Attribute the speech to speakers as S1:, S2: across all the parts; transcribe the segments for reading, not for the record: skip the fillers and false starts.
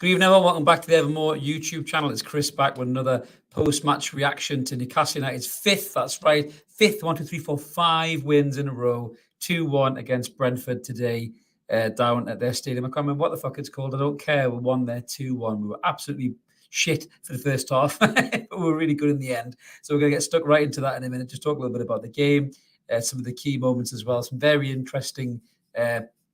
S1: Good evening, everyone. Welcome back to the Evermore YouTube channel. It's Chris back with another post-match reaction to Newcastle United's fifth, that's right, fifth, 1, 2, 3, 4, 5 wins in a row. 2-1 against Brentford today down at their stadium. I can't remember what the fuck it's called. I don't care. We won there 2-1. We were absolutely shit for the first half, but we were really good in the end. So we're going to get stuck right into that in a minute. Just talk a little bit about the game, some of the key moments as well, some very interesting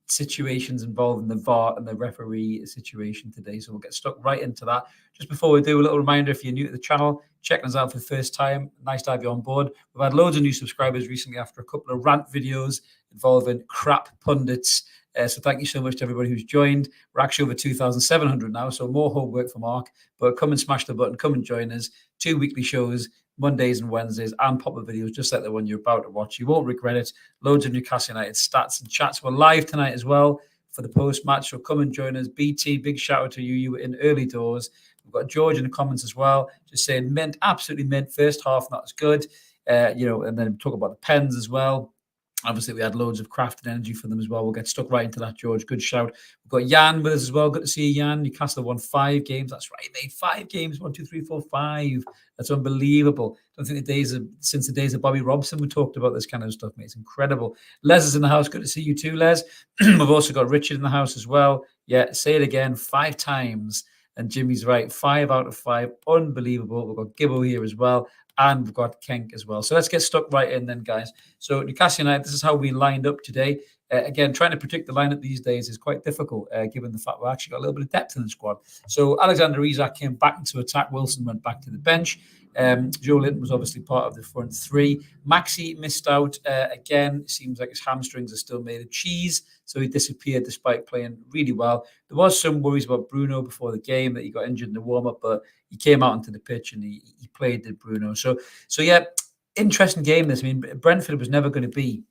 S1: situations involving the VAR and the referee situation today. So we'll get stuck right into that. Just before we do, a little reminder, if you're new to the channel, checking us out for the first time, nice to have you on board. We've had loads of new subscribers recently after a couple of rant videos involving crap pundits. So thank you so much to everybody who's joined. We're actually over 2,700 now, so more homework for Mark. But come and smash the button, come and join us. 2 weekly shows, Mondays and Wednesdays, and pop-up videos just like the one you're about to watch. You won't regret it. Loads of Newcastle United stats and chats. We're live tonight as well for the post-match, so come and join us. BT, big shout out to you. You were in early doors. We've got George in the comments as well, just saying mint, absolutely mint. First half, not as good. And then talk about the pens as well. Obviously, we had loads of craft and energy for them as well. We'll get stuck right into that, George. Good shout. We've got Jan with us as well. Good to see you, Jan. Newcastle won 5 games. That's right, mate. 5 games. 1, 2, 3, 4, 5. That's unbelievable. I don't think since the days of Bobby Robson, we talked about this kind of stuff, mate. It's incredible. Les is in the house. Good to see you too, Les. We've also got Richard in the house as well. Yeah, say it again 5 times. And Jimmy's right. 5 out of 5. Unbelievable. We've got Gibbo here as well. And we've got Kenk as well. So let's get stuck right in then, guys. So Newcastle United, this is how we lined up today. Again, trying to predict the lineup these days is quite difficult, given the fact we've actually got a little bit of depth in the squad. So Alexander Isak came back into attack. Wilson went back to the bench. Joe Linton was obviously part of the front 3. Maxi missed out again. It seems like his hamstrings are still made of cheese. So he disappeared despite playing really well. There was some worries about Bruno before the game that he got injured in the warm-up, but he came out onto the pitch and he played, did Bruno. So yeah, interesting game this. I mean, Brentford was never going to be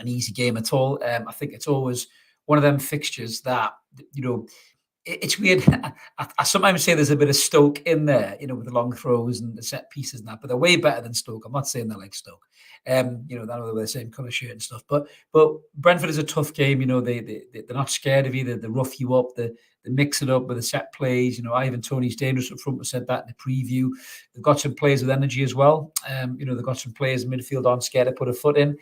S1: an easy game at all. I think it's always one of them fixtures that, it's weird. I sometimes say there's a bit of Stoke in there, with the long throws and the set pieces and that, but they're way better than Stoke. I'm not saying they're like Stoke. They know they're the same colour shirt and stuff. But Brentford is a tough game. They're not scared of you. They rough you up. They mix it up with the set plays. Ivan Toney's dangerous up front. We said that in the preview. They've got some players with energy as well. They've got some players in midfield aren't scared to put a foot in.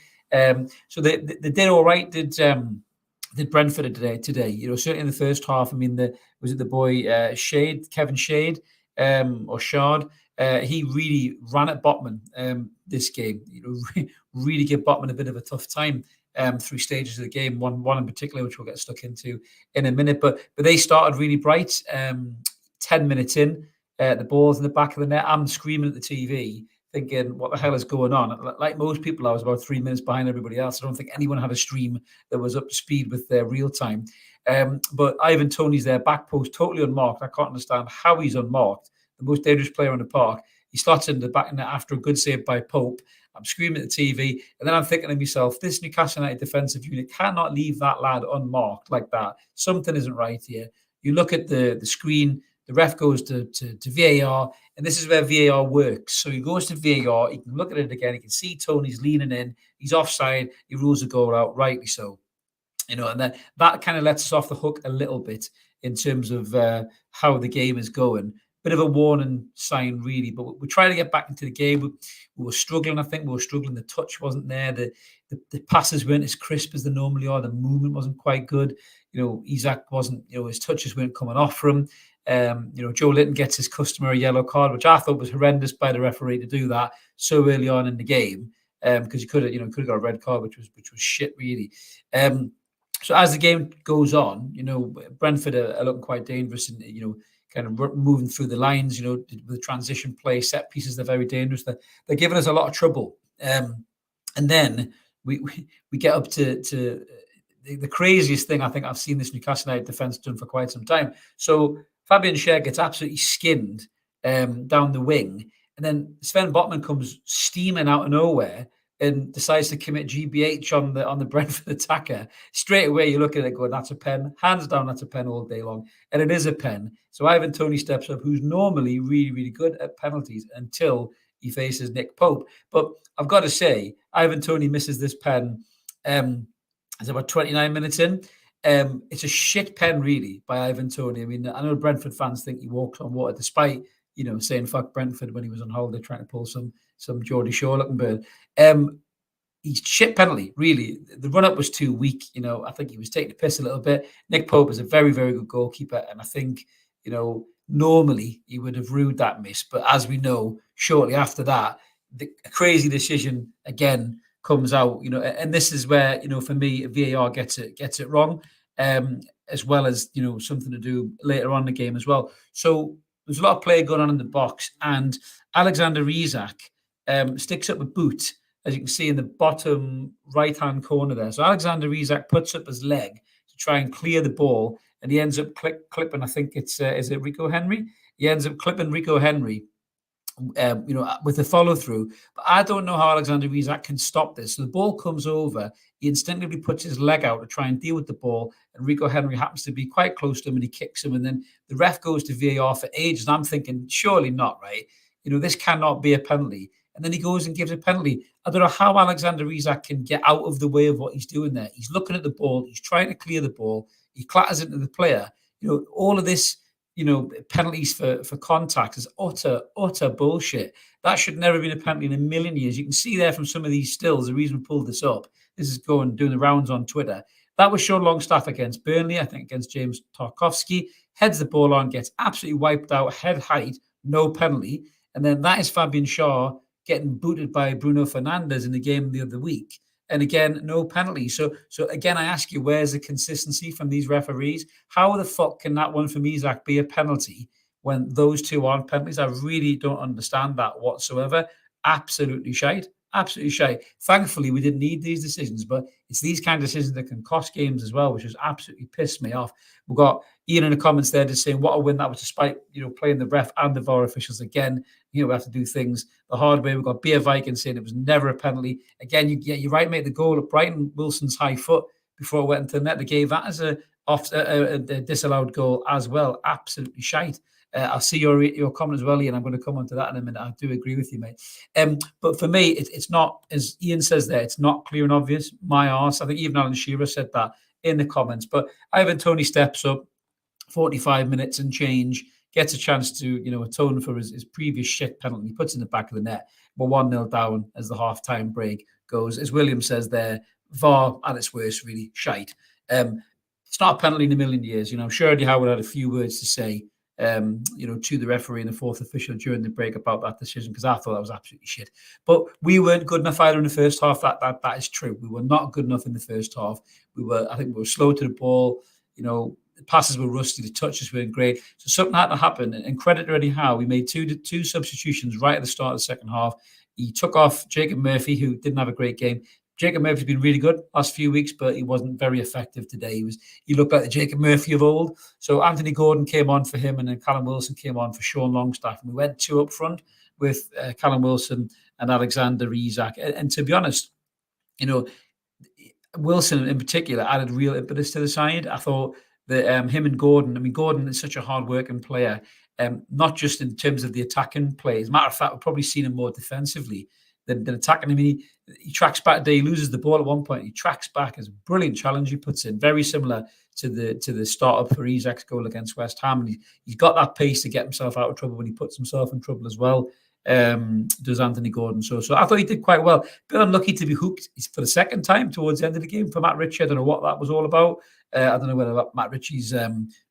S1: So they did all right. Did Brentford today? Certainly in the first half. I mean, was it the boy Kevin Shade or Shard? He really ran at Botman this game. Really give Botman a bit of a tough time through stages of the game. One in particular, which we'll get stuck into in a minute. But they started really bright. 10 minutes in, the ball's in the back of the net. I'm screaming at the TV, thinking, what the hell is going on? Like most people, I was about 3 minutes behind everybody else. I don't think anyone had a stream that was up to speed with their real time. But Ivan Toney's there, back post, totally unmarked. I can't understand how he's unmarked. The most dangerous player in the park. He slots in the back net after a good save by Pope. I'm screaming at the TV. And then I'm thinking to myself, this Newcastle United defensive unit cannot leave that lad unmarked like that. Something isn't right here. You look at the screen, the ref goes to VAR, and this is where VAR works. So he goes to VAR, he can look at it again, he can see Tony's leaning in, he's offside, he rules the goal out, rightly so. And then that kind of lets us off the hook a little bit in terms of how the game is going. Bit of a warning sign, really, but we're trying to get back into the game. We were struggling, I think. We were struggling. The touch wasn't there. The passes weren't as crisp as they normally are. The movement wasn't quite good. Isak wasn't, his touches weren't coming off from him. Joe Linton gets his customary yellow card, which I thought was horrendous by the referee to do that so early on in the game, because he could have got a red card, which was shit, really. So as the game goes on, Brentford are looking quite dangerous, and kind of moving through the lines, with the transition play, set pieces, they're very dangerous. They're giving us a lot of trouble. And then we get up to the craziest thing I think I've seen this Newcastle United defence done for quite some time. So Fabian Schär gets absolutely skinned down the wing. And then Sven Botman comes steaming out of nowhere and decides to commit GBH on the Brentford attacker. Straight away, you look at it going, that's a pen. Hands down, that's a pen all day long. And it is a pen. So Ivan Toney steps up, who's normally really, really good at penalties until he faces Nick Pope. But I've got to say, Ivan Toney misses this pen it's about 29 minutes in. It's a shit pen, really, by Ivan Toney. I mean, I know Brentford fans think he walked on water, despite saying fuck Brentford when he was on holiday trying to pull some Geordie Shore looking bird. He's shit penalty, really. The run up was too weak. I think he was taking the piss a little bit. Nick Pope is a very, very good goalkeeper, and I think normally he would have ruled that miss. But as we know, shortly after that, the crazy decision again comes out. And this is where for me, VAR gets it wrong, as well as something to do later on in the game as well. So there's a lot of play going on in the box, and Alexander Isak sticks up a boot, as you can see in the bottom right-hand corner there. So Alexander Isak puts up his leg to try and clear the ball, and he ends up clipping, I think it's, is it Rico Henry? He ends up clipping Rico Henry, with the follow-through. But I don't know how Alexander Isak can stop this. So the ball comes over, he instinctively puts his leg out to try and deal with the ball, and Rico Henry happens to be quite close to him, and he kicks him, and then the ref goes to VAR for ages, and I'm thinking, surely not, right? This cannot be a penalty. And then he goes and gives a penalty. I don't know how Alexander Isak can get out of the way of what he's doing there. He's looking at the ball. He's trying to clear the ball. He clatters into the player. All of this, penalties for contact is utter bullshit. That should never have been a penalty in a million years. You can see there from some of these stills, the reason we pulled this up, this is doing the rounds on Twitter. That was Sean Longstaff against Burnley, I think against James Tarkowski. Heads the ball on, gets absolutely wiped out, head height, no penalty. And then that is Fabian Shaw getting booted by Bruno Fernandes in the game the other week. And again, no penalty. So again, I ask you, where's the consistency from these referees? How the fuck can that one from Isak be a penalty when those two aren't penalties? I really don't understand that whatsoever. Absolutely shite. Absolutely shite. Thankfully, we didn't need these decisions, but it's these kind of decisions that can cost games as well, which has absolutely pissed me off. We've got Ian in the comments there just saying, what a win that was, despite playing the ref and the VAR officials again. We have to do things the hard way. We've got Beer Viking saying it was never a penalty. Again, you're right, mate. The goal at Brighton, Wilson's high foot before it went into the net, they gave that as a disallowed goal as well. Absolutely shite. I'll see your comment as well, Ian. I'm going to come on to that in a minute. I do agree with you, mate. But for me, it's not, as Ian says there, it's not clear and obvious. My arse. I think even Alan Shearer said that in the comments. But Ivan Toney steps up, 45 minutes and change, gets a chance to atone for his previous shit penalty. He puts in the back of the net. We're 1-0 down as the half-time break goes. As William says there, VAR at its worst, really shite. It's not a penalty in a million years. I'm sure Eddie Howard had a few words to say to the referee and the fourth official during the break about that decision, because I thought that was absolutely shit. But we weren't good enough either in the first half. That is true. We were not good enough in the first half. I think we were slow to the ball. The passes were rusty, the touches weren't great. So something had to happen. And credit to Eddie Howe, we made two substitutions right at the start of the second half. He took off Jacob Murphy, who didn't have a great game. Jacob Murphy's been really good last few weeks, but he wasn't very effective today. He looked like the Jacob Murphy of old. So Anthony Gordon came on for him, and then Callum Wilson came on for Sean Longstaff. And we went two up front with Callum Wilson and Alexander Isak. And to be honest, Wilson in particular added real impetus to the side. I thought that him and Gordon, Gordon is such a hard-working player, not just in terms of the attacking play. As a matter of fact, we've probably seen him more defensively than attacking. He tracks back today. He loses the ball at one point. He tracks back. It's a brilliant challenge he puts in, very similar to the start-up for Isak's goal against West Ham. And he's got that pace to get himself out of trouble when he puts himself in trouble as well. Does Anthony Gordon. So I thought he did quite well. Bit unlucky to be hooked for the second time towards the end of the game for Matt Ritchie. I don't know what that was all about. I don't know whether Matt Ritchie's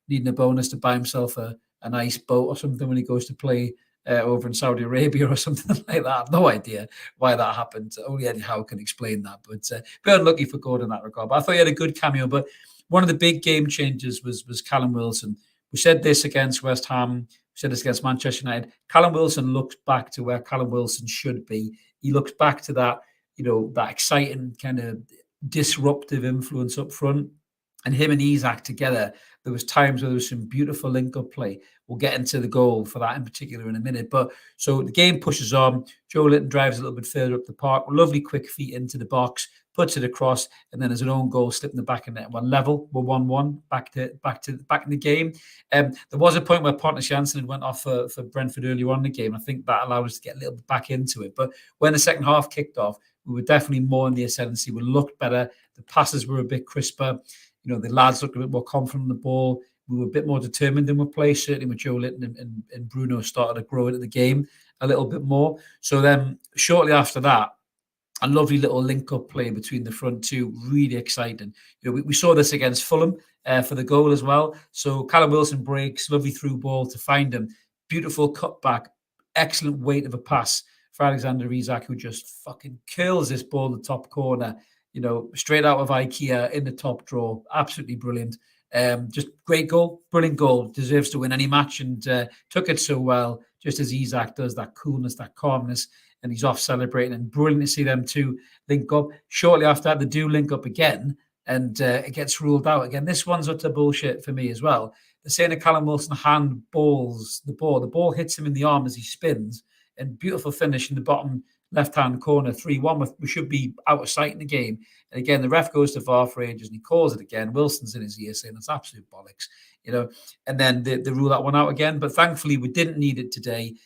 S1: needing a bonus to buy himself a nice boat or something when he goes to play over in Saudi Arabia or something like that. I have no idea why that happened. Only Eddie Howe can explain that. But a bit unlucky for Gordon in that regard. But I thought he had a good cameo. But one of the big game changers was Callum Wilson. We said this against West Ham. We said this against Manchester United. Callum Wilson looks back to where Callum Wilson should be. He looks back to that, that exciting kind of disruptive influence up front. And him and Isak together, there was times where there was some beautiful link-up play. We'll get into the goal for that in particular in a minute. But so the game pushes on. Joe Linton drives a little bit further up the park. Lovely quick feet into the box, puts it across, and then there's an own goal slipping the back of net. One level, we're 1-1 back in the game. There was a point where Pontus Jansson had went off for Brentford earlier on in the game. I think that allowed us to get a little bit back into it. But when the second half kicked off, we were definitely more in the ascendancy. We looked better. The passes were a bit crisper. the lads looked a bit more confident on the ball. We were a bit more determined in our play, certainly with Joe Linton and Bruno started to grow into the game a little bit more. So then shortly after that, a lovely little link-up play between the front two, really exciting. We saw this against Fulham for the goal as well. So Callum Wilson breaks, lovely through ball to find him. Beautiful cutback, excellent weight of a pass for Alexander Isak, who just fucking curls this ball in the top corner, straight out of IKEA in the top drawer. Absolutely brilliant. Just great goal, brilliant goal. Deserves to win any match and took it so well, just as Isak does, that coolness, that calmness. And he's off celebrating, and brilliant to see them two link up. Shortly after that, they do link up again, and it gets ruled out again. This one's utter bullshit for me as well. They're saying that Callum Wilson handballs the ball. The ball hits him in the arm as he spins, and beautiful finish in the bottom left-hand corner, 3-1. We should be out of sight in the game. And again, the ref goes to VAR for ages, and he calls it again. Wilson's in his ear saying it's absolute bollocks, and then they rule that one out again. But thankfully, we didn't need it today.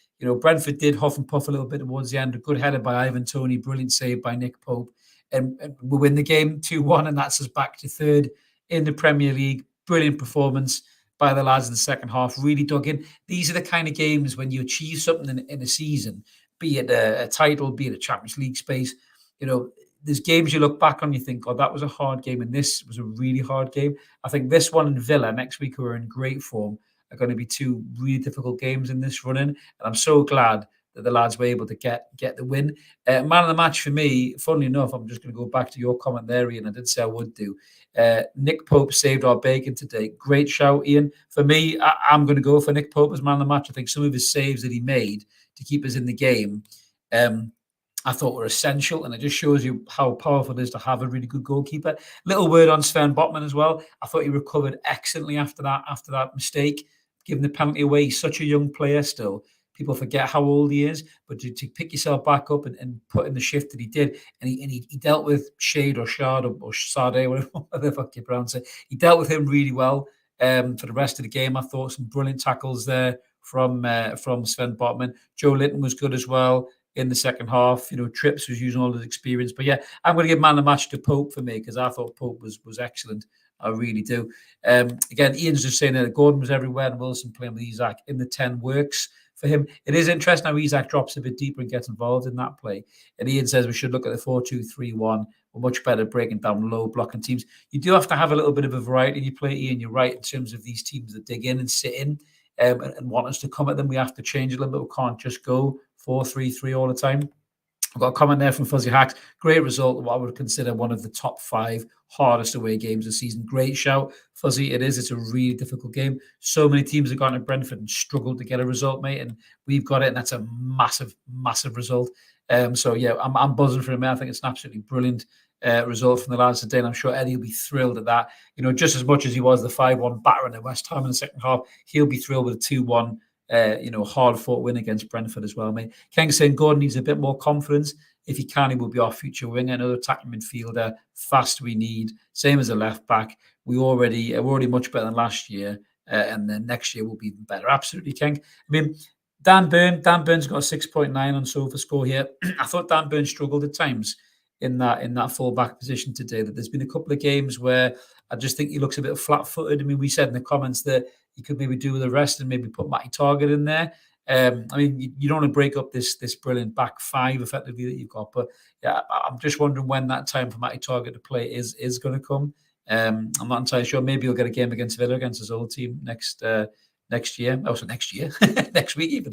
S1: Brentford did huff and puff a little bit towards the end. A good header by Ivan Toney, brilliant save by Nick Pope. And we win the game 2-1, and that's us back to third in the Premier League. Brilliant performance by the lads in the second half, really dug in. These are the kind of games when you achieve something in a season, be it a title, be it a Champions League space. There's games you look back on, you think, oh, that was a hard game, and this was a really hard game. I think this one and Villa next week, who are in great form, are going to be two really difficult games in this run-in. And I'm so glad that the lads were able to get the win. Man of the match for me, funnily enough, I'm just going to go back to your comment there, Ian. I did say I would do. Nick Pope saved our bacon today. Great shout, Ian. For me, I'm going to go for Nick Pope as man of the match. I think some of his saves that he made to keep us in the game, I thought were essential, and it just shows you how powerful it is to have a really good goalkeeper. Little word on Sven Botman as well. I thought he recovered excellently after that mistake, giving the penalty away. He's such a young player still. People forget how old he is, but to pick yourself back up and put in the shift that he did, and he dealt with Shade or Shard or Sade, whatever the fuck you pronounce it. He dealt with him really well for the rest of the game. I thought some brilliant tackles there from Sven Botman. Joe Linton was good as well in the second half. Trips was using all his experience. But yeah, I'm going to give man of the match to Pope for me, because I thought Pope was excellent. I really do. Again, Ian's just saying that Gordon was everywhere and Wilson playing with Isak in the 10 works for him. It is interesting how Isak drops a bit deeper and gets involved in that play. And Ian says we should look at the 4-2-3-1. We're much better breaking down low blocking teams. You do have to have a little bit of a variety in your play, Ian. You're right in terms of these teams that dig in and sit in and want us to come at them. We have to change a little bit. We can't just go 4-3-3 all the time. I've got a comment there from Fuzzy Hacks. Great result. What I would consider one of the top 5 hardest away games of the season. Great shout, Fuzzy. It is. It's a really difficult game. So many teams have gone to Brentford and struggled to get a result, mate. And we've got it, and that's a massive, massive result. So yeah, I'm buzzing for him. I think it's an absolutely brilliant result from the lads today, and I'm sure Eddie will be thrilled at that. Just as much as he was the 5-1 battering at West Ham in the second half, he'll be thrilled with a 2-1. Hard-fought win against Brentford as well, mate. Ken saying Gordon needs a bit more confidence. If he can, he will be our future winger, another attacking midfielder. Fast we need. Same as a left back. We're already much better than last year, and then next year we'll be even better. Absolutely, Ken. I mean, Dan Burns got a 6.9 on SofaScore here. I thought Dan Burns struggled at times in that full-back position today. That there's been a couple of games where I just think he looks a bit flat-footed. I mean, we said in the comments that he could maybe do with the rest and maybe put Matty Target in there. I mean, you don't want to break up this brilliant back 5 effectively that you've got. But yeah, I'm just wondering when that time for Matty Target to play is going to come. I'm not entirely sure. Maybe he'll get a game against Villa, against his old team next year. Also next year, next week even.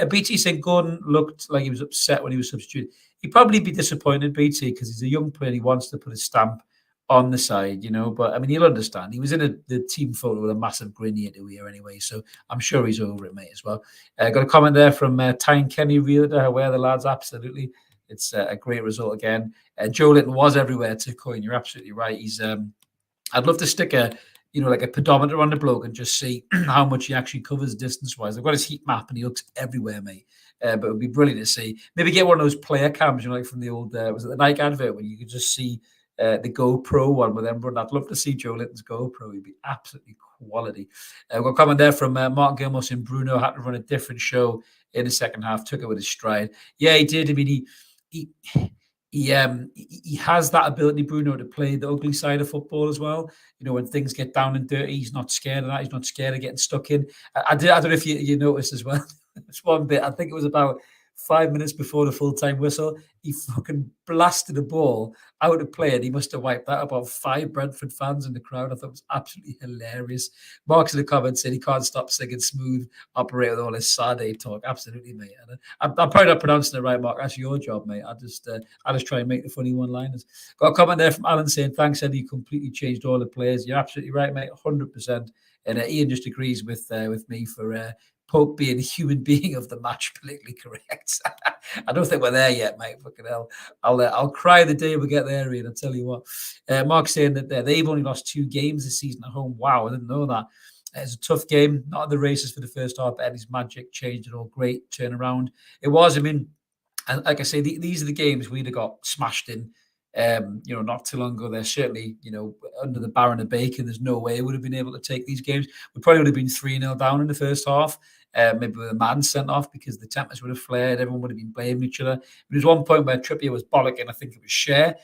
S1: BT saying Gordon looked like he was upset when he was substituted. He'd probably be disappointed, BT, because he's a young player. He wants to put his stamp on the side, but I mean, he'll understand. He was in the team photo with a massive grin ear to ear anyway, so I'm sure he's over it, mate, as well. Got a comment there from Tyne Kenny Realtor. Where the lads? Absolutely. It's a great result again. Joe Linton was everywhere to coin. You're absolutely right. He's I'd love to stick a pedometer on the bloke and just see how much he actually covers distance-wise. I've got his heat map and he looks everywhere, mate. But it would be brilliant to see. Maybe get one of those player cams, like from the old, was it the Nike advert, when you could just see the GoPro one with them running. I'd love to see Joe Linton's GoPro. He'd be absolutely quality. We've got a comment there from Mark Gilmore saying Bruno had to run a different show in the second half, took it with his stride. Yeah, he did. I mean, he he has that ability, Bruno, to play the ugly side of football as well. You know, when things get down and dirty, he's not scared of that. He's not scared of getting stuck in. I don't know if you noticed as well. It's one bit. I think it was about 5 minutes before the full time whistle. He fucking blasted a ball out of play, and he must have wiped that about 5 Brentford fans in the crowd. I thought it was absolutely hilarious. Mark's in the comments said he can't stop singing "Smooth Operator" with all his Sade talk. Absolutely, mate. And I'm probably not pronouncing it right, Mark. That's your job, mate. I just try and make the funny one-liners. Got a comment there from Alan saying, "Thanks, Eddie. You completely changed all the players." You're absolutely right, mate. 100%. And Ian just agrees with me for Pope being a human being of the match, politically correct. I don't think we're there yet, mate. Fucking hell. I'll cry the day we get there, Ian. I'll tell you what. Mark's saying that they've only lost 2 games this season at home. Wow, I didn't know that. It's a tough game. Not in the races for the first half. Eddie's magic changed it all. Great turnaround. It was. I mean, and like I say, these are the games we'd have got smashed in. Not too long ago. They're certainly, under the Baron of Bacon. There's no way we would have been able to take these games. We probably would have been 3-0 down in the first half. Maybe with a man sent off because the tempers would have flared. Everyone would have been blaming each other. But there was one point where Trippier was bollocking. I think it was Cher.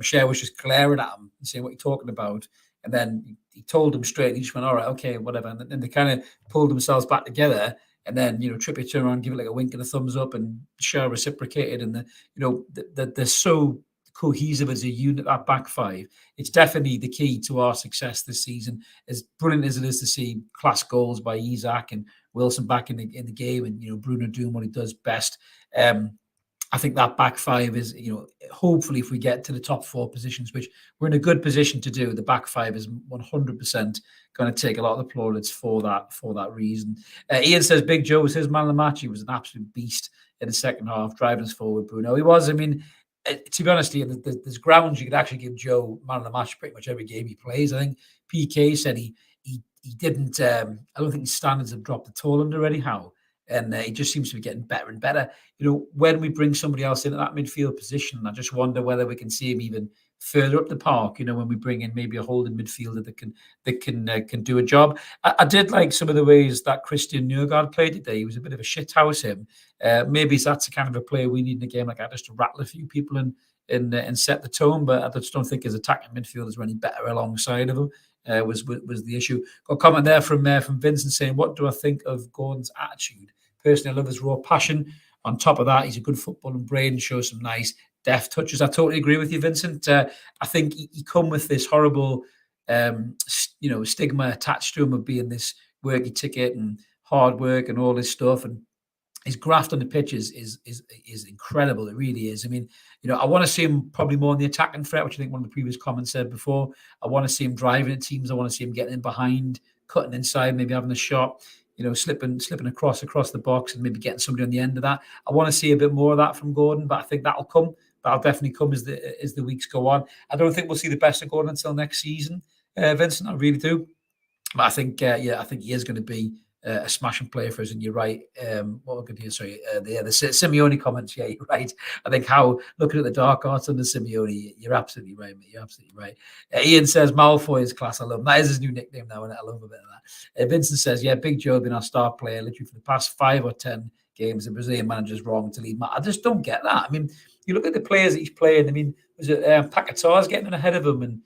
S1: Cher was just glaring at him and saying, "What are you talking about?" And then he told him straight. He just went, "All right, okay, whatever." And then they kind of pulled themselves back together. And then, Trippier turned around, give it like a wink and a thumbs up, and Cher reciprocated. And they're so cohesive as a unit, that back five. It's definitely the key to our success this season. As brilliant as it is to see class goals by Isak and Wilson back in the game, and Bruno doing what he does best. I think that back five is, hopefully if we get to the top 4 positions, which we're in a good position to do, the back five is 100% going to take a lot of the plaudits for that reason. Ian says Big Joe was his man of the match. He was an absolute beast in the second half, driving us forward, Bruno. He was. I mean, to be honest, there's grounds you could actually give Joe man of the match pretty much every game he plays. I think PK said he didn't. I don't think his standards have dropped at all under Eddie Howe, and he just seems to be getting better and better. When we bring somebody else into that midfield position, I just wonder whether we can see him even further up the park. When we bring in maybe a holding midfielder that can do a job. I did like some of the ways that Christian Nørgaard played today. He was a bit of a shithouse, him. Maybe that's the kind of a player we need in a game like that, just to rattle a few people and set the tone. But I just don't think his attacking midfielders were any better alongside of him. Was the issue. Got a comment there from Vincent saying, "What do I think of Gordon's attitude? Personally, I love his raw passion. On top of that, he's a good footballing brain, shows some nice deft touches." I totally agree with you, Vincent. I think he come with this horrible, stigma attached to him of being this worky ticket and hard work and all this stuff. And his graft on the pitch is incredible. It really is. I mean, I want to see him probably more in the attacking threat, which I think one of the previous comments said before. I want to see him driving at teams. I want to see him getting in behind, cutting inside, maybe having a shot, slipping across the box and maybe getting somebody on the end of that. I want to see a bit more of that from Gordon, but I think that'll come. That'll definitely come as the weeks go on. I don't think we'll see the best of Gordon until next season, Vincent. I really do. But I think, I think he is going to be a smashing player for us. And you're right. What we're going to do? Sorry, the Simeone comments. Yeah, you're right. I think how looking at the dark arts under Simeone, you're absolutely right, mate. You're absolutely right. Ian says Malfoy is class. I love him. That is his new nickname now, and I love a bit of that. Vincent says, yeah, Big Joe been our star player literally for the past 5 or 10 games. The Brazilian manager's wrong to leave. I just don't get that. I mean, you look at the players that he's playing. I mean, was it Paquetá's getting ahead of him, and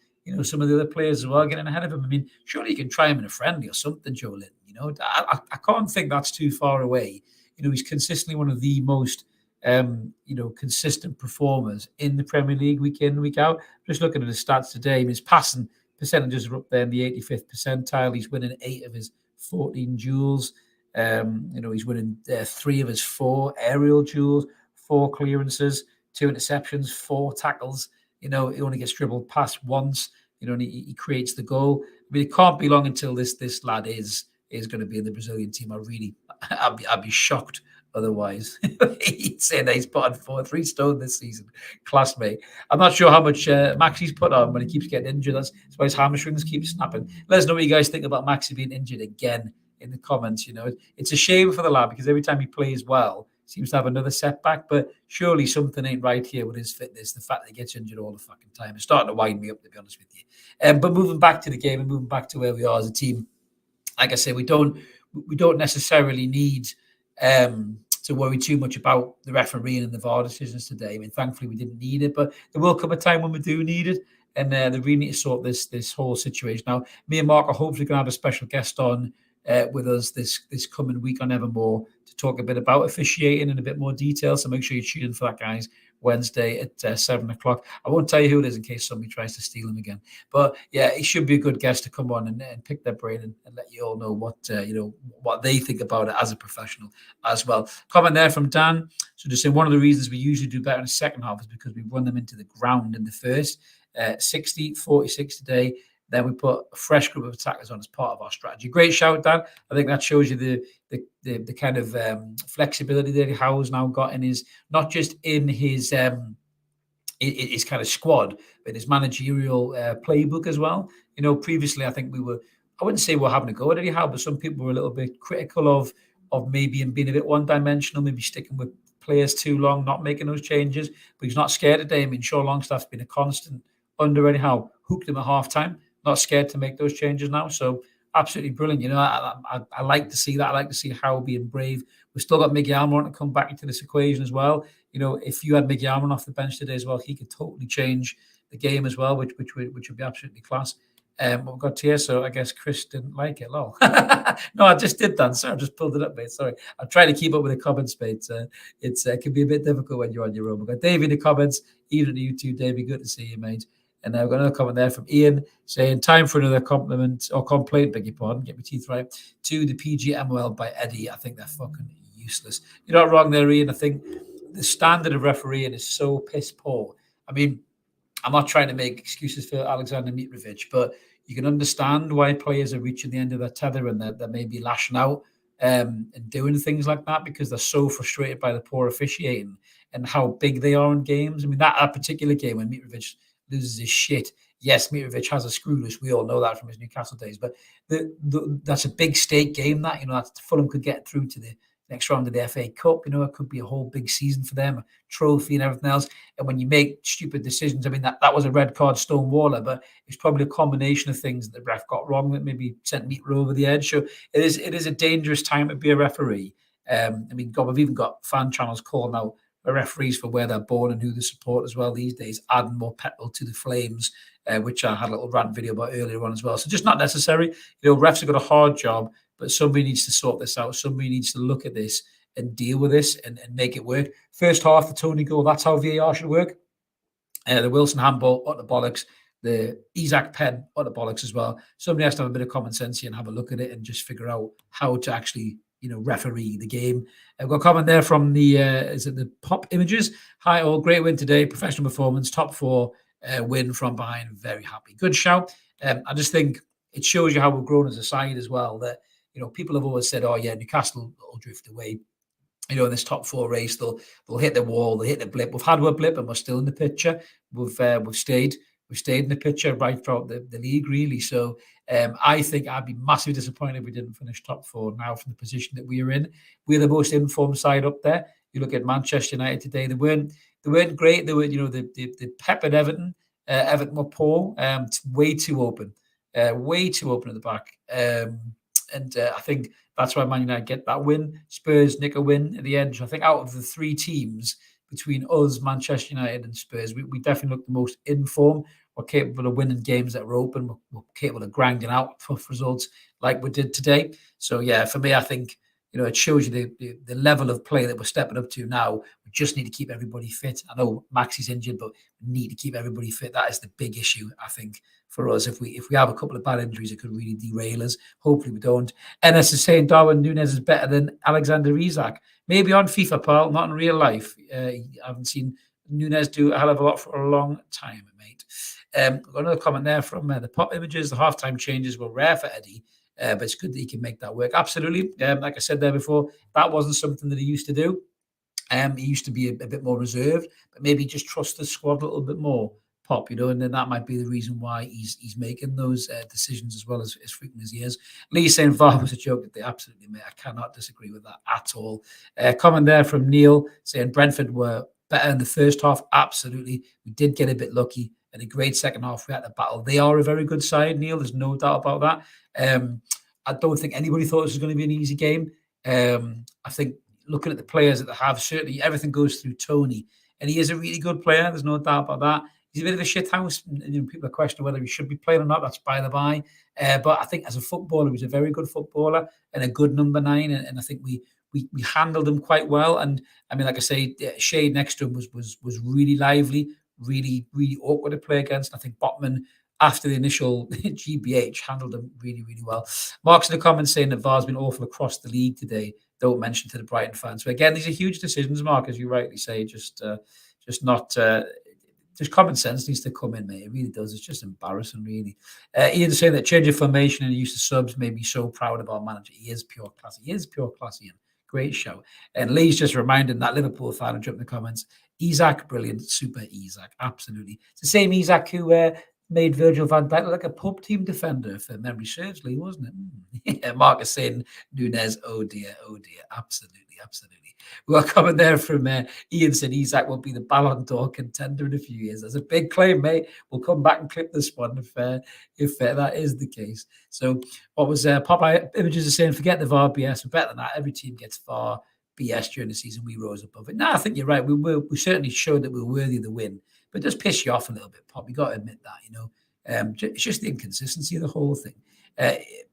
S1: some of the other players as well getting ahead of him. I mean, surely you can try him in a friendly or something, Joe Linton. I can't think that's too far away. He's consistently one of the most, consistent performers in the Premier League week in, week out. Just looking at his stats today, his passing percentages are up there in the 85th percentile. He's winning 8 of his 14 duels. He's winning 3 of his 4 aerial duels, 4 clearances, 2 interceptions, 4 tackles. He only gets dribbled past once. And he creates the goal. I mean, it can't be long until this lad is going to be in the Brazilian team. I'd be shocked otherwise. He'd say that he's put on 3 stone this season. Classmate. I'm not sure how much Maxi's put on when he keeps getting injured. That's why his hamstrings keep snapping. Let us know what you guys think about Maxi being injured again in the comments. It's a shame for the lad because every time he plays well, seems to have another setback, but surely something ain't right here with his fitness. The fact that he gets injured all the fucking time is starting to wind me up, to be honest with you. But moving back to the game and moving back to where we are as a team, like I say, we don't necessarily need to worry too much about the refereeing and the VAR decisions today. I mean, thankfully we didn't need it, but there will come a time when we do need it, and they really need to sort this whole situation out. Me and Mark are hopefully going to have a special guest on with us this coming week on Evermore to talk a bit about officiating in a bit more detail. So make sure you tune in for that, guys. Wednesday at 7 o'clock. I won't tell you who it is in case somebody tries to steal him again. But yeah, it should be a good guest to come on and pick their brain and let you all know what they think about it as a professional as well. Comment there from Dan. So just saying, one of the reasons we usually do better in the second half is because we run them into the ground in the first. 60, 46 today. Then we put a fresh group of attackers on as part of our strategy. Great shout, Dan. I think that shows you the kind of flexibility that Howe's now got in his, not just in his kind of squad, but his managerial playbook as well. Previously I think I wouldn't say we're having a go at Eddie Howe, but some people were a little bit critical of maybe him being a bit one-dimensional, maybe sticking with players too long, not making those changes. But he's not scared today. I mean, Sean Longstaff's been a constant under Eddie Howe, hooked him at half-time. Not scared to make those changes now. So absolutely brilliant. I like to see that. I like to see Howe being brave. We've still got Miggy Almiron to come back into this equation as well. If you had Miggy Almiron off the bench today as well, he could totally change the game as well, which would be absolutely class. What we've got here, so I guess Chris didn't like it. Lol. No, I just did that. Sorry, I just pulled it up, mate. Sorry. I'm trying to keep up with the comments, mate. It can be a bit difficult when you're on your own. We've got Dave in the comments, even on the YouTube. Davey, good to see you, mate. And I've got another comment there from Ian saying, time for another compliment or complaint, beg your pardon, get my teeth right, to the PGMOL by Eddie. I think they're fucking useless. You're not wrong there, Ian. I think the standard of refereeing is so piss poor. I mean, I'm not trying to make excuses for Alexander Mitrovic, but you can understand why players are reaching the end of their tether and they're maybe lashing out and doing things like that because they're so frustrated by the poor officiating and how big they are in games. I mean, that particular game when Mitrovic loses his shit. Yes, Mitrovic has a screw loose. We all know that from his Newcastle days. But that's a big stake game. That Fulham could get through to the next round of the FA Cup. It could be a whole big season for them, a trophy and everything else. And when you make stupid decisions, I mean that was a red card, Stonewaller, but it's probably a combination of things that the ref got wrong that maybe sent Mitro over the edge. So it is a dangerous time to be a referee. I mean, God, we've even got fan channels calling out referees for where they're born and who they support as well these days, adding more petrol to the flames, which I had a little rant video about earlier on as well. So just not necessary. Refs have got a hard job, but somebody needs to sort this out. Somebody needs to look at this and deal with this and make it work. First half, the Tony goal, that's how VAR should work. The Wilson handball, up the bollocks. The Isaac pen, up the bollocks as well. Somebody has to have a bit of common sense here and have a look at it and just figure out how to actually referee the game. I've got a comment there from the Pop Images. Hi all, great win today, professional performance, top 4 win from behind, very happy. Good shout. I just think it shows you how we've grown as a side as well, that people have always said, oh yeah, Newcastle will drift away. In this top 4 race, they'll hit the wall, they'll hit the blip. We've had a blip and we're still in the picture. We've stayed in the picture right throughout the league, really. So I think I'd be massively disappointed if we didn't finish top 4 now from the position that we are in. We're the most informed side up there. You look at Manchester United today; they weren't great. They were, the peppered Everton. Everton were poor. Way too open at the back. And I think that's why Man United get that win. Spurs nick a win at the end. So I think out of the 3 teams between us, Manchester United and Spurs, we definitely look the most informed. We're capable of winning games that are open. We're capable of grinding out tough results like we did today. So, yeah, for me, I think, it shows you the level of play that we're stepping up to now. We just need to keep everybody fit. I know Maxi's injured, but we need to keep everybody fit. That is the big issue, I think, for us. If we have a couple of bad injuries, it could really derail us. Hopefully we don't. NS is saying Darwin Núñez is better than Alexander Isak. Maybe on FIFA, pal, not in real life. I haven't seen Núñez do a hell of a lot for a long time, mate. I've got another comment there from the Pop Images. The halftime changes were rare for Eddie, but it's good that he can make that work. Absolutely. Like I said there before, that wasn't something that he used to do. He used to be a bit more reserved, but maybe just trust the squad a little bit more, Pop, and then that might be the reason why he's making those decisions as well as frequent as he is. Lee saying VAR was a joke that they absolutely made. I cannot disagree with that at all. Comment there from Neil saying Brentford were better in the first half. Absolutely. We did get a bit lucky. And a great second half, we had to battle. They are a very good side, Neil. There's no doubt about that. I don't think anybody thought this was going to be an easy game. I think looking at the players that they have, certainly everything goes through Tony, and he is a really good player. There's no doubt about that. He's a bit of a shithouse. People are questioning whether he should be playing or not. That's by the by. But I think as a footballer, he's a very good footballer and a good number 9. And I think we handled him quite well. And I mean, like I say, Shade next to him was really lively, really awkward to play against. I think Botman, after the initial GBH, handled him really well. Mark's in the comments saying that VAR's been awful across the league today. Don't mention to the Brighton fans. So again, these are huge decisions, Mark, as you rightly say. Just not. Just common sense needs to come in, mate. It really does. It's just embarrassing, really. Ian's saying that change of formation and the use of subs made me so proud of our manager. He is pure class. He is pure class, Ian. Great show. And Lee's just reminding that Liverpool fan and jumped in the comments. Isak, brilliant. Super Isak. Absolutely. It's the same Isak who made Virgil van Dijk look like a pub team defender, if memory serves, Lee, wasn't it? Yeah, Mark is saying Nunez, oh dear. Absolutely. We got a comment there from Ian said Isak will be the Ballon d'Or contender in a few years. That's a big claim, mate. We'll come back and clip this one if that is the case. So what was Popeye Images are saying, forget the VAR BS. We're better than that. Every team gets VAR BS during the season. We rose above it. No, I think you're right. We certainly showed that we were worthy of the win. But it does piss you off a little bit, Pop. You got to admit that, it's just the inconsistency of the whole thing.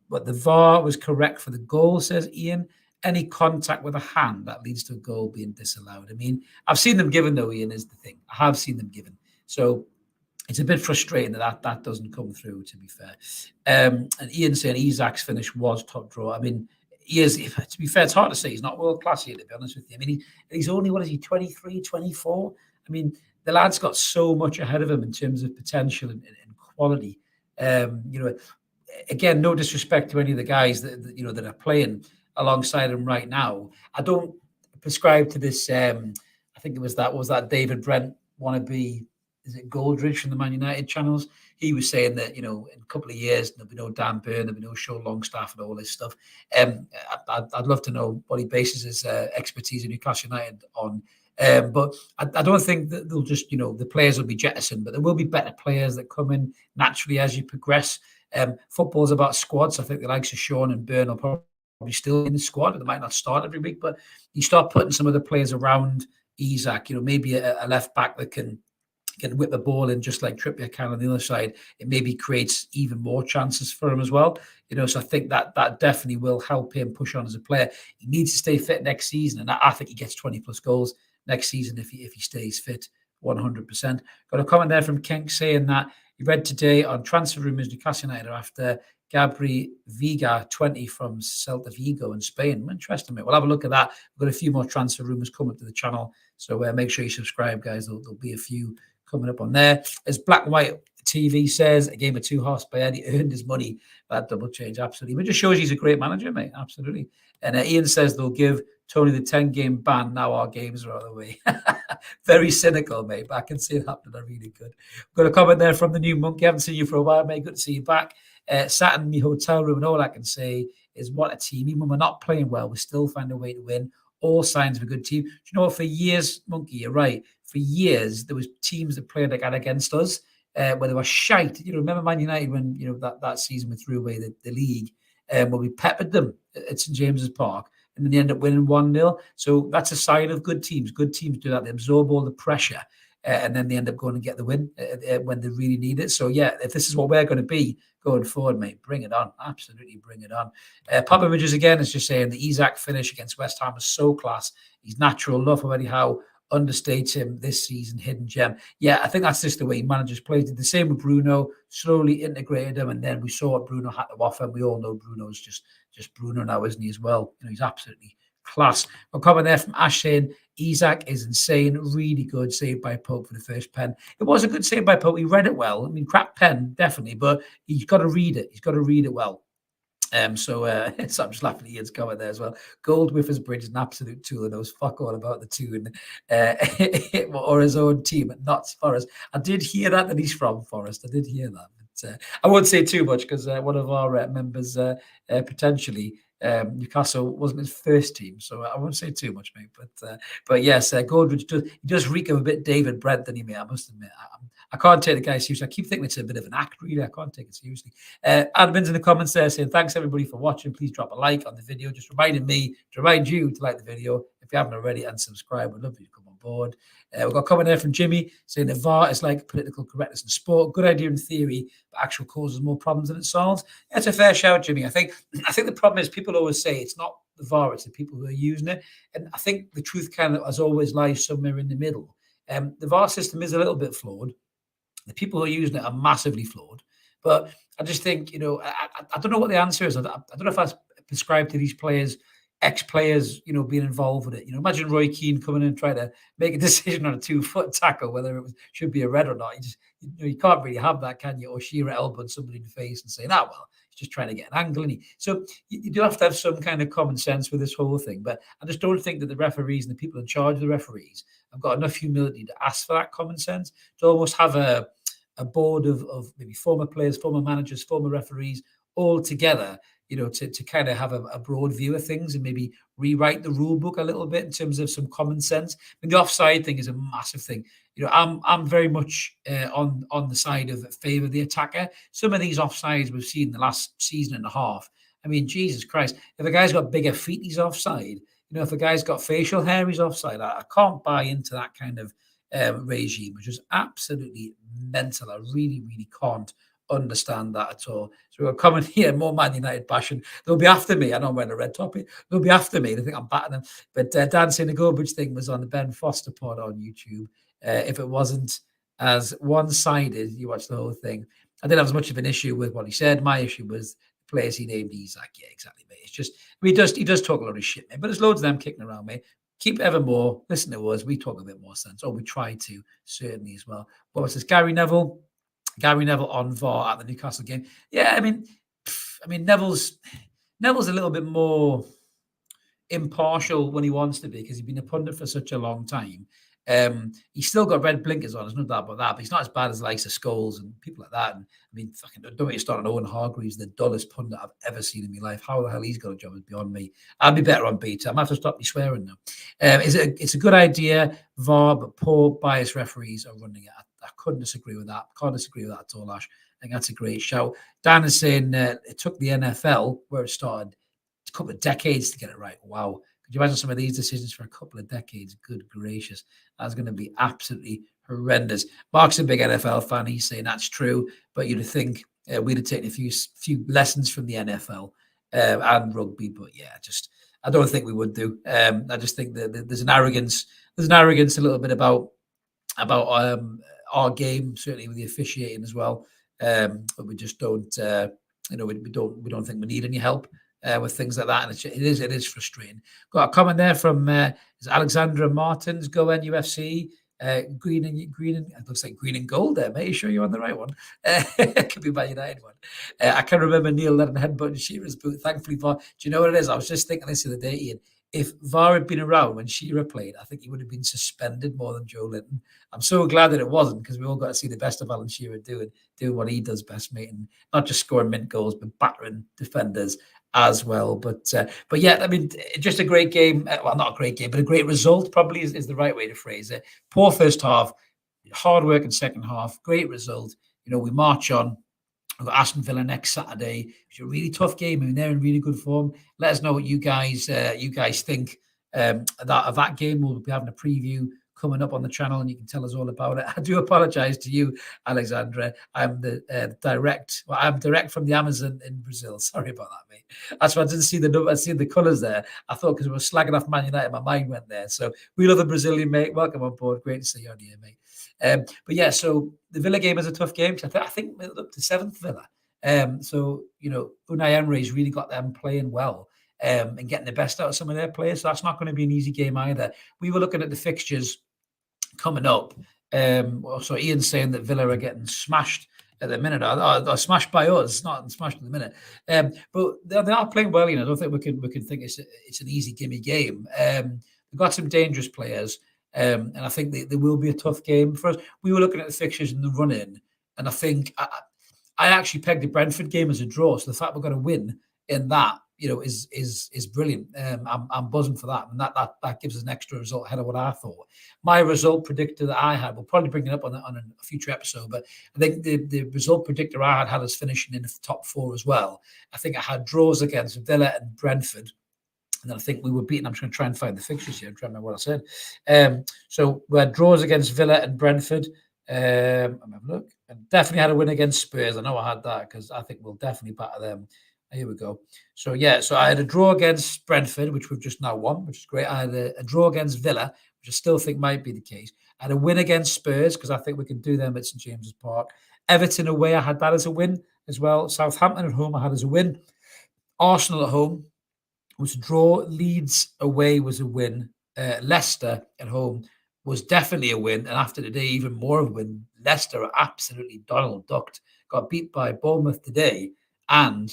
S1: But the VAR was correct for the goal, says Ian. Any contact with a hand that leads to a goal being disallowed. I mean, I've seen them given, though, Ian, is the thing. I have seen them given. So it's a bit frustrating that doesn't come through, to be fair. And Ian saying Isak's finish was top draw. I mean, he is, to be fair, it's hard to say. He's not world class here, to be honest with you. I mean, he's only, 23, 24? I mean, the lad's got so much ahead of him in terms of potential and quality. Again, no disrespect to any of the guys that are playing alongside him right now. I don't prescribe to this. I think it was that David Brent wannabe. Is it Goldridge from the Man United channels? He was saying that, in a couple of years, there'll be no Dan Burn, there'll be no Sean Longstaff and all this stuff. I'd love to know what he bases his expertise in Newcastle United on. But I don't think that they'll just, the players will be jettisoned, but there will be better players that come in naturally as you progress. Football's about squads. I think the likes of Sean and Burn will probably still in the squad. They might not start every week, but you start putting some of the players around Isak, maybe a left back that can whip the ball in just like Trippier can on the other side. It maybe creates even more chances for him as well. So I think that definitely will help him push on as a player. He needs to stay fit next season, and I think he gets 20 plus goals next season if he stays fit 100%. Got a comment there from Kenk saying that he read today on transfer rumours Newcastle United after Gabri Vega, 20 from Celta Vigo in Spain. Interesting, mate. We'll have a look at that. We've got a few more transfer rumours coming to the channel, so make sure you subscribe, guys. There'll be a few coming up on there. As Black and White TV says, a game of two halves by Eddie earned his money. That double change, absolutely. But it just shows he's a great manager, mate. Absolutely. And Ian says they'll give Tony the 10-game ban. Now our games are out of the way. Very cynical, mate. But I can see it happening. I really could. Got a comment there from the new monkey. Haven't seen you for a while, mate. Good to see you back. Sat in my hotel room, and all I can say is what a team. Even when we're not playing well, we still find a way to win. All signs of a good team. Do you know what? For years, Monkey, you're right. For years, there was teams that played against us where they were shite. Remember Man United when that season we threw away the league, where we peppered them at St James's Park, and then they end up winning 1-0. So that's a sign of good teams. Good teams do that. They absorb all the pressure, and then they end up going and get the win when they really need it. So yeah, if this is what we're going to be going forward, mate, bring it on. Absolutely bring it on. Pop Images again is just saying the Isak finish against West Ham was so class. He's natural enough already. How understates him this season, hidden gem. Yeah, I think that's just the way managers play. Did the same with Bruno, slowly integrated him, and then we saw what Bruno had to offer. And we all know Bruno's just Bruno now, isn't he, as well? He's absolutely class. A comment there from Ash saying Isak is insane, really good. Saved by Pope for the first pen. It was a good save by Pope. He read it well. I mean, crap pen, definitely, but he's got to read it. He's got to read it well. So I'm just laughing at Ian's comment there as well. Gold with his bridge is an absolute tool and knows fuck all about the tune or his own team at Notts Forest. I did hear that he's from Forest. I did hear that. But, I won't say too much because one of our members potentially Newcastle wasn't his first team, so I won't say too much, mate. But yes, Goldridge does reek of a bit David Brent, doesn't he, mate? I must admit, I can't take the guy seriously. I keep thinking it's a bit of an act, really. I can't take it seriously. Admin's in the comments there saying, thanks everybody for watching. Please drop a like on the video. Just reminding me to remind you to like the video. If you haven't already, unsubscribe. We'd love you to come on board. We've got a comment there from Jimmy saying the VAR is like political correctness in sport. Good idea in theory, but actual causes more problems than it solves. That's a fair shout, Jimmy. I think the problem is people always say it's not the VAR, it's the people who are using it. And I think the truth kind of, as always, lies somewhere in the middle. The VAR system is a little bit flawed. The people who are using it are massively flawed. But I just think, I don't know what the answer is. I don't know if I prescribe to these players, ex-players, being involved with it. Imagine Roy Keane coming in and trying to make a decision on a 2-foot tackle, whether it should be a red or not. You can't really have that, can you? Or Shearer elbowing somebody in the face and saying, well, he's just trying to get an angle. So you do have to have some kind of common sense with this whole thing. But I just don't think that the referees and the people in charge of the referees have got enough humility to ask for that common sense, to almost have a board of maybe former players, former managers, former referees all together, to kind of have a broad view of things and maybe rewrite the rule book a little bit in terms of some common sense. And the offside thing is a massive thing. I'm very much on the side of favour of the attacker. Some of these offsides we've seen in the last season and a half. I mean, Jesus Christ, if a guy's got bigger feet, he's offside. If a guy's got facial hair, he's offside. I can't buy into that kind of regime, which is absolutely mental. I really, really can't understand that at all. So we're coming here, more Man United passion. They'll be after me. I know I'm wearing a red topic. They'll be after me. They think I'm batting them. But Dan saying the Goldbridge thing was on the Ben Foster pod on YouTube. If it wasn't as one-sided, you watch the whole thing. I didn't have as much of an issue with what he said. My issue was the players he named. Isak. Yeah, exactly, mate. It's just, he does talk a lot of shit, mate. But there's loads of them kicking around, mate. Keep Evermore. Listen to us. We talk a bit more sense, or we try to, certainly as well. What was this? Gary Neville on VAR at the Newcastle game. Yeah, I mean, Neville's a little bit more impartial when he wants to be, because he's been a pundit for such a long time. He's still got red blinkers on, there's no doubt about that, but he's not as bad as likes of Scholes and people like that. And I mean, fucking don't get me started on Owen Hargreaves, the dullest pundit I've ever seen in my life. How the hell he's got a job is beyond me. I'd be better on beta. I might have to stop me swearing now. It's a good idea, VAR, but poor biased referees are running it. I couldn't disagree with that. Can't disagree with that at all, Ash. I think that's a great shout. Dan is saying it took the NFL, where it started, a couple of decades to get it right. Wow. Could you imagine some of these decisions for a couple of decades? Good gracious. That's going to be absolutely horrendous. Mark's a big NFL fan. He's saying that's true, but you'd think we'd have taken a few lessons from the NFL and rugby. But yeah, I don't think we would do. I just think that there's an arrogance a little bit about our game, certainly with the officiating as well. But we just don't, we don't think we need any help with things like that, and it is frustrating. Got a comment there from Alexandra Martins. Go NUFC. Green and it looks like green and gold there, mate. You sure you're on the right one? It could be Man United one. I can remember Neil letting headbutt in Shearer's boot. Thankfully, VAR. Do you know what it is? I was just thinking this the other day, Ian. If VAR had been around when Shearer played, I think he would have been suspended more than Joe Linton. I'm so glad that it wasn't, because we all got to see the best of Alan Shearer doing what he does best, mate, and not just scoring mint goals, but battering defenders as well. But yeah, I mean, just a great game. Well, not a great game, but a great result probably is the right way to phrase it. Poor first half, hard work in second half, great result. We march on. We've got Aston Villa next Saturday. It's a really tough game. I mean, they're in really good form. Let us know what you guys think of that game. We'll be having a preview coming up on the channel, and you can tell us all about it. I do apologize to you, Alexandra. I'm I'm direct from the Amazon in Brazil. Sorry about that, mate. That's why I didn't see the colours there. I thought, because we were slagging off Man United, my mind went there. So we love the Brazilian, mate. Welcome on board. Great to see you on here, mate. But yeah, so the Villa game is a tough game. I think we're up to 7th Villa. So Unai Emery's really got them playing well and getting the best out of some of their players. So that's not going to be an easy game either. We were looking at the fixtures coming up. So Ian's saying that Villa are getting smashed at the minute, or smashed by us, not smashed at the minute. But they are playing well. I don't think we can think it's an easy gimme game. They've got some dangerous players. And I think there will be a tough game for us. We were looking at the fixtures and the run-in, and I think I actually pegged the Brentford game as a draw. So the fact we're going to win in that, is brilliant. I'm buzzing for that, and that gives us an extra result ahead of what I thought. My result predictor that I had, we'll probably bring it up on a future episode, but I think the result predictor I had us finishing in the top 4 as well. I think I had draws against Villa and Brentford. And then I think we were beaten. I'm just going to try and find the fixtures here. I'm trying to remember what I said. So we had draws against Villa and Brentford. I'm having a look. And definitely had a win against Spurs. I know I had that because I think we'll definitely batter them. Here we go. So, yeah, so I had a draw against Brentford, which we've just now won, which is great. I had a draw against Villa, which I still think might be the case. I had a win against Spurs because I think we can do them at St James's Park. Everton away, I had that as a win as well. Southampton at home, I had as a win. Arsenal at home was a draw. Leeds away was a win. Leicester at home was definitely a win. And after today, even more of a win. Leicester are absolutely Donald ducked. Got beat by Bournemouth today. And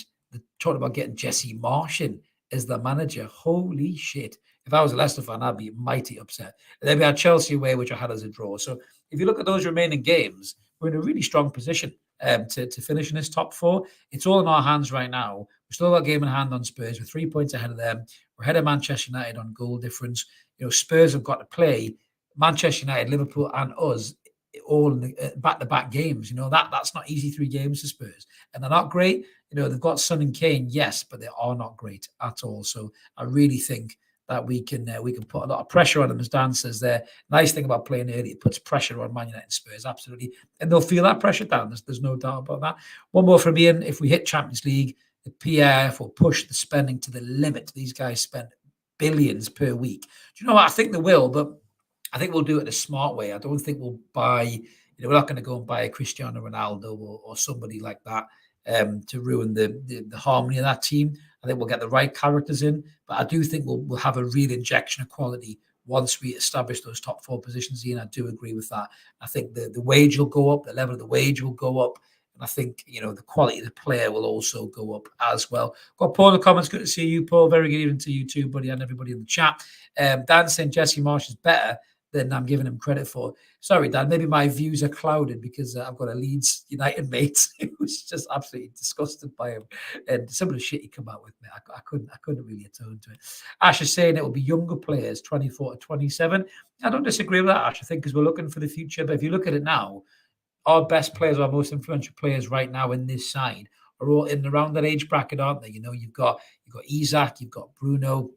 S1: talking about getting Jesse Marsh in as the manager. Holy shit. If I was a Leicester fan, I'd be mighty upset. And then we had Chelsea away, which I had as a draw. So if you look at those remaining games, we're in a really strong position to finish in this top four. It's all in our hands right now. We've still got a game in hand on Spurs. We're 3 points ahead of them. We're ahead of Manchester United on goal difference. Spurs have got to play Manchester United, Liverpool, and us all in the back-to-back games. That's not easy 3 games for Spurs. And they're not great. They've got Son and Kane, yes, but they are not great at all. So I really think that we can put a lot of pressure on them, as Dan says there. Nice thing about playing early, it puts pressure on Man United and Spurs, absolutely. And they'll feel that pressure down. There's no doubt about that. One more from Ian. If we hit Champions League, the PF will push the spending to the limit. These guys spend billions per week. Do you know what? I think they will, but I think we'll do it in a smart way. I don't think we'll buy, we're not going to go and buy a Cristiano Ronaldo or somebody like that to ruin the harmony of that team. I think we'll get the right characters in, but I do think we'll have a real injection of quality once we establish those top 4 positions. Ian, I do agree with that. I think the wage will go up, the level of the wage will go up. And I think, the quality of the player will also go up as well. Got Paul in the comments. Good to see you, Paul. Very good evening to you too, buddy, and everybody in the chat. Dan saying Jesse Marsh is better than I'm giving him credit for. Sorry, Dan, maybe my views are clouded because I've got a Leeds United mate who's just absolutely disgusted by him. And some of the shit he come out with, me, I couldn't really atone to it. Ash is saying it will be younger players, 24 to 27. I don't disagree with that, Ash. I think because we're looking for the future. But if you look at it now, our best players, our most influential players right now in this side are all in around that age bracket, aren't they? You've got Isak, you've got Bruno,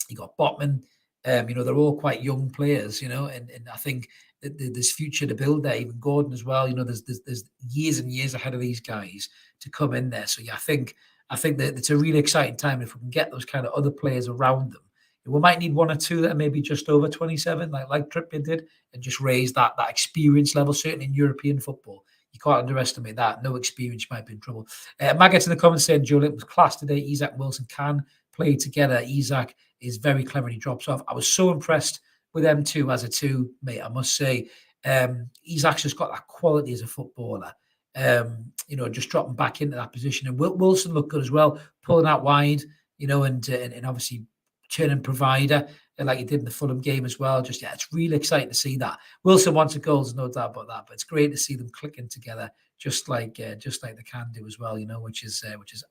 S1: you've got Botman. They're all quite young players, and I think that there's future to build there. Even Gordon as well. There's years and years ahead of these guys to come in there. So yeah, I think that it's a really exciting time if we can get those kind of other players around them. We might need 1 or 2 that are maybe just over 27, like Trippier did, and just raise that experience level. Certainly in European football, you can't underestimate that. No experience, you might be in trouble. Maggots in the comments saying Joe Linton was class today. Isak and Wilson can play together. Isak is very clever and he drops off. I was so impressed with them two as a 2, mate, I must say. Isak's just got that quality as a footballer. Just dropping back into that position. And Wilson looked good as well, pulling out wide, and obviously turning provider like he did in the Fulham game as well. It's really exciting to see that. Wilson wants a goal, there's no doubt about that, but it's great to see them clicking together just like they can do as well, which is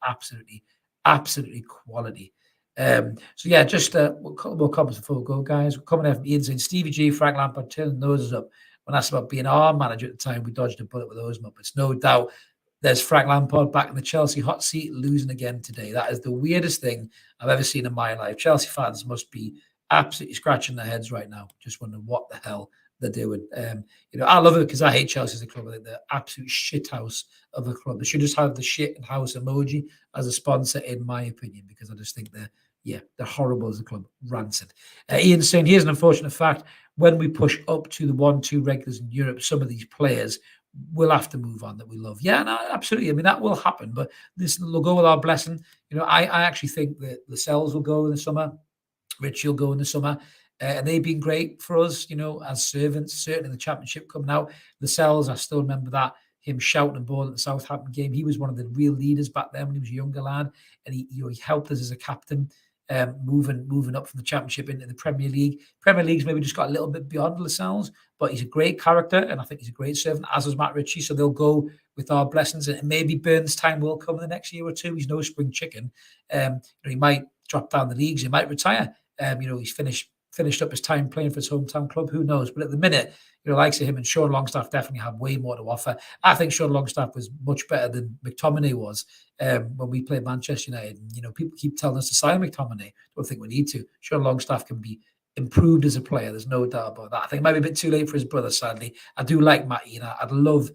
S1: absolutely quality. Just a couple more comments before we go, guys. We're coming out from Ian saying Stevie G, Frank Lampard turning noses up. When asked about being our manager at the time, we dodged a bullet with those Muppets. No doubt there's Frank Lampard back in the Chelsea hot seat, losing again today. That is the weirdest thing I've ever seen in my life. Chelsea fans must be absolutely scratching their heads right now, just wondering what the hell they're doing. I love it because I hate Chelsea as a club. I think they're absolute shit house of a club. They should just have the shit house emoji as a sponsor, in my opinion, because I just think they're horrible as a club, rancid. Ian's saying, here's an unfortunate fact. When we push up to the 1-2 regulars in Europe, some of these players will have to move on that we love. Yeah, no, absolutely. I mean, that will happen, but this will go with our blessing. I actually think that Lascelles will go in the summer. Rich will go in the summer. And they've been great for us, as servants, certainly in the Championship coming out. Lascelles, I still remember that, him shouting and ball at the Southampton game. He was one of the real leaders back then when he was a younger lad, and he helped us as a captain, moving up from the Championship into the Premier League. Premier League's maybe just got a little bit beyond Lascelles, but he's a great character, and I think he's a great servant, as is Matt Ritchie. So they'll go with our blessings, and maybe Burns' time will come in the next year or 2. He's no spring chicken. He might drop down the leagues, he might retire. He's finished finished up his time playing for his hometown club. Who knows? But at the minute, likes of him and Sean Longstaff definitely have way more to offer. I think Sean Longstaff was much better than McTominay was when we played Manchester United. And, people keep telling us to sign McTominay. Don't think we need to. Sean Longstaff can be improved as a player. There's no doubt about that. I think it might be a bit too late for his brother, sadly. I do like Matty, and I'd love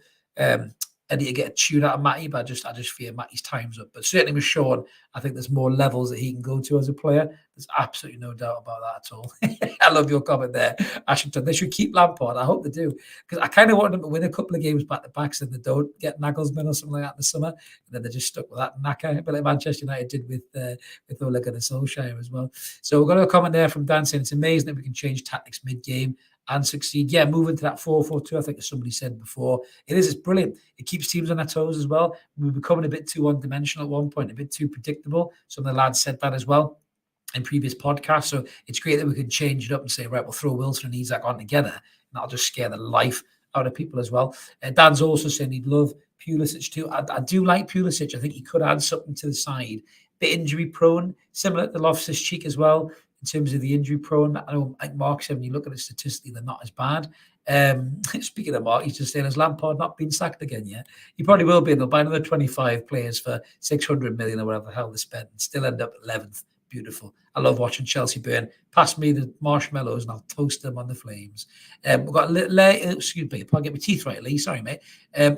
S1: Eddie to get a tune out of Matty, but I just fear Matty's time's up. But certainly with Sean, I think there's more levels that he can go to as a player. There's absolutely no doubt about that at all. I love your comment there, Ashington. They should keep Lampard. I hope they do, because I kind of want them to win a couple of games back to back so they don't get Nagelsmann or something like that in the summer. And then they're just stuck with that knacker, a bit like Manchester United did with Ole Gunnar Solskjaer as well. So we've got a comment there from Dan saying it's amazing that we can change tactics mid-game and succeed. Yeah, moving to that 4-4-2, I think as somebody said before. It's brilliant. It keeps teams on their toes as well. We're becoming a bit too one-dimensional at one point, a bit too predictable. Some of the lads said that as well in previous podcasts. So it's great that we can change it up and say, right, we'll throw Wilson and Isak on together. And that'll just scare the life out of people as well. Dan's also saying he'd love Pulisic too. I do like Pulisic. I think he could add something to the side. Bit injury prone, similar to Loftus-Cheek as well. In terms of the injury prone, I know like Mark said, when you look at it statistically, they're not as bad. Speaking of Mark, he's just saying, has Lampard not been sacked again yet? He probably will be. They'll buy another 25 players for 600 million or whatever the hell they spent and still end up 11th. Beautiful. I love watching Chelsea burn. Pass me the marshmallows and I'll toast them on the flames. We've got excuse me, I'll get my teeth right, Lee. Sorry, mate.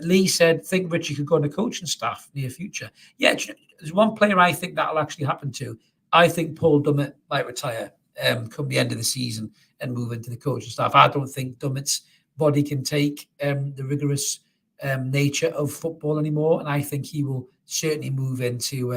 S1: Lee said, think Richie could go on the coaching staff near future. Yeah, there's one player I think that'll actually happen to. I think Paul Dummett might retire come the end of the season and move into the coaching staff. I don't think Dummett's body can take the rigorous nature of football anymore, and I think he will certainly move into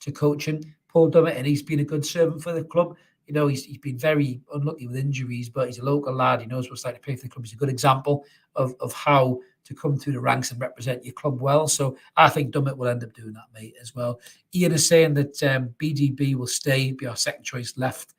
S1: to coaching. Paul Dummett, and he's been a good servant for the club. He's been very unlucky with injuries, but he's a local lad. He knows what it's like to play for the club. He's a good example of how to come through the ranks and represent your club well. So I think Dummett will end up doing that, mate, as well. Ian is saying that BDB will stay, be our second choice left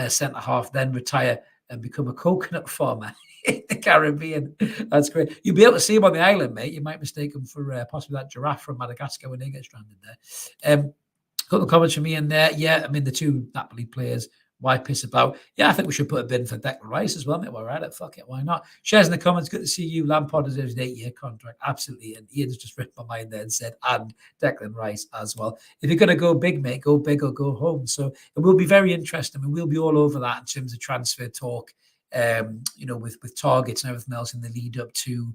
S1: centre-half, then retire and become a coconut farmer in the Caribbean. That's great. You'll be able to see him on the island, mate. You might mistake him for possibly that giraffe from Madagascar when they get stranded there. A couple of comments from Ian there. Yeah, I mean, the two Napoli players, why piss about? Yeah, I think we should put a bid for Declan Rice as well, mate. We're at it. Fuck it. Why not? Shares in the comments. Good to see you. Lampard deserves an 8-year contract. Absolutely. And Ian's just ripped my mind there and said, and Declan Rice as well. If you're going to go big, mate, go big or go home. So it will be very interesting. And we'll be all over that in terms of transfer talk, with targets and everything else in the lead up to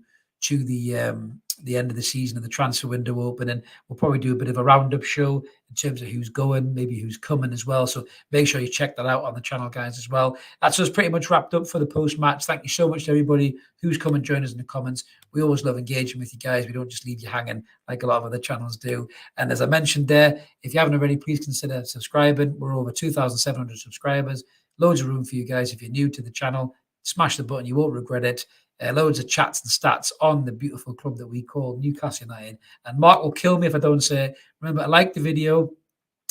S1: the end of the season and the transfer window open. And we'll probably do a bit of a roundup show in terms of who's going, maybe who's coming as well. So make sure you check that out on the channel, guys, as well. That's us pretty much wrapped up for the post-match. Thank you so much to everybody who's come and joined us in the comments. We always love engaging with you guys. We don't just leave you hanging like a lot of other channels do. And as I mentioned there, if you haven't already, please consider subscribing. We're over 2,700 subscribers. Loads of room for you guys. If you're new to the channel, smash the button. You won't regret it. Loads of chats and stats on the beautiful club that we call Newcastle United. And Mark will kill me if I don't say it. Remember, like the video.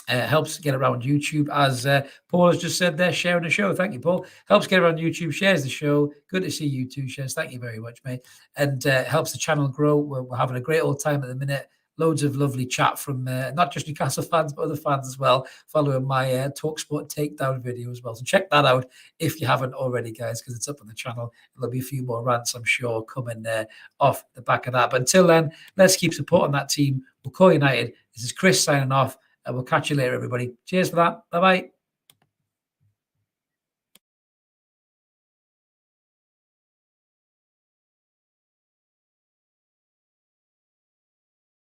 S1: Helps get around YouTube, as Paul has just said there, sharing the show. Thank you, Paul. Helps get around YouTube, shares the show. Good to see you too, Shares. Thank you very much, mate. And helps the channel grow. We're having a great old time at the minute. Loads of lovely chat from not just Newcastle fans, but other fans as well, following my TalkSport takedown video as well. So check that out if you haven't already, guys, because it's up on the channel. There'll be a few more rants, I'm sure, coming off the back of that. But until then, let's keep supporting that team. We'll call United. This is Chris signing off. And we'll catch you later, everybody. Cheers for that. Bye-bye.